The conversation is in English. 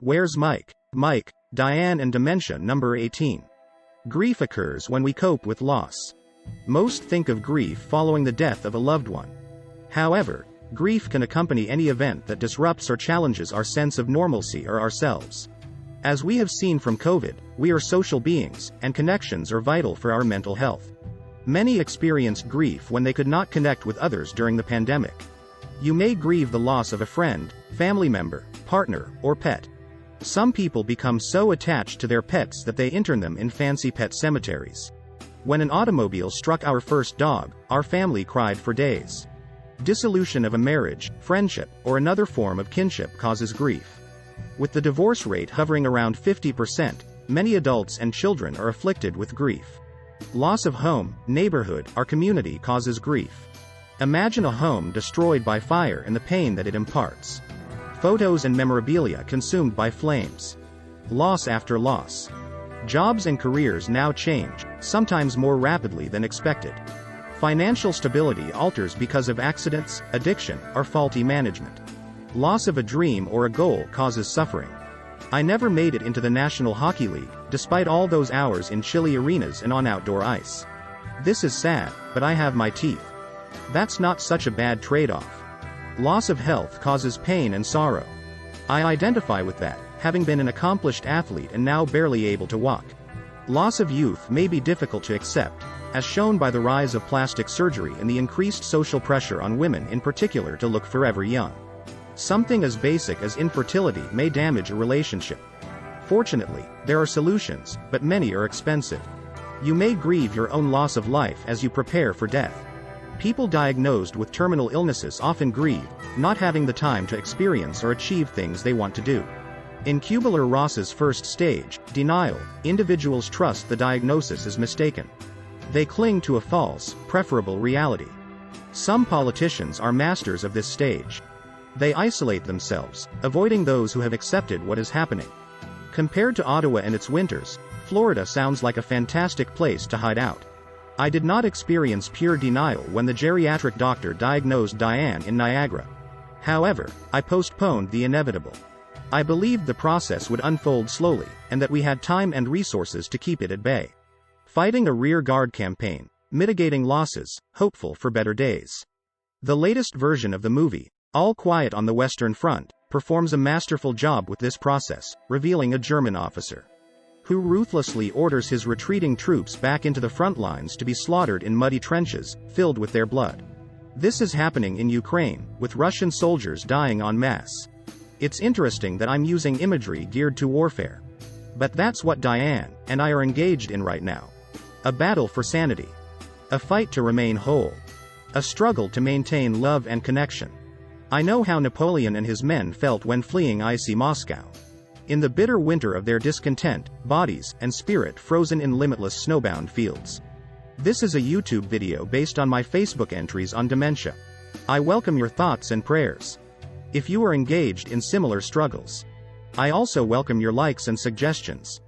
Where's Mike? Mike, Diane and Dementia number 18. Grief occurs when we cope with loss. Most think of grief following the death of a loved one. However, grief can accompany any event that disrupts or challenges our sense of normalcy or ourselves. As we have seen from COVID, we are social beings, and connections are vital for our mental health. Many experienced grief when they could not connect with others during the pandemic. You may grieve the loss of a friend, family member, partner, or pet. Some people become so attached to their pets that they intern them in fancy pet cemeteries. When an automobile struck our first dog, our family cried for days. Dissolution of a marriage, friendship, or another form of kinship causes grief. With the divorce rate hovering around 50%, many adults and children are afflicted with grief. Loss of home, neighborhood, or community causes grief. Imagine a home destroyed by fire and the pain that it imparts. Photos and memorabilia consumed by flames. Loss after loss. Jobs and careers now change, sometimes more rapidly than expected. Financial stability alters because of accidents, addiction, or faulty management. Loss of a dream or a goal causes suffering. I never made it into the National Hockey League, despite all those hours in chilly arenas and on outdoor ice. This is sad, but I have my teeth. That's not such a bad trade-off. Loss of health causes pain and sorrow. I identify with that, having been an accomplished athlete and now barely able to walk. Loss of youth may be difficult to accept, as shown by the rise of plastic surgery and the increased social pressure on women in particular to look forever young. Something as basic as infertility may damage a relationship. Fortunately, there are solutions, but many are expensive. You may grieve your own loss of life as you prepare for death. People diagnosed with terminal illnesses often grieve, not having the time to experience or achieve things they want to do. In Kubler-Ross's first stage, denial, individuals trust the diagnosis is mistaken. They cling to a false, preferable reality. Some politicians are masters of this stage. They isolate themselves, avoiding those who have accepted what is happening. Compared to Ottawa and its winters, Florida sounds like a fantastic place to hide out. I did not experience pure denial when the geriatric doctor diagnosed Diane in Niagara. However, I postponed the inevitable. I believed the process would unfold slowly, and that we had time and resources to keep it at bay. Fighting a rear-guard campaign, mitigating losses, hopeful for better days. The latest version of the movie, All Quiet on the Western Front, performs a masterful job with this process, revealing a German officer who ruthlessly orders his retreating troops back into the front lines to be slaughtered in muddy trenches, filled with their blood. This is happening in Ukraine, with Russian soldiers dying en masse. It's interesting that I'm using imagery geared to warfare. But that's what Diane and I are engaged in right now. A battle for sanity. A fight to remain whole. A struggle to maintain love and connection. I know how Napoleon and his men felt when fleeing icy Moscow. In the bitter winter of their discontent, bodies and spirit frozen in limitless snowbound fields. This is a YouTube video based on my Facebook entries on dementia. I welcome your thoughts and prayers. If you are engaged in similar struggles, I also welcome your likes and suggestions.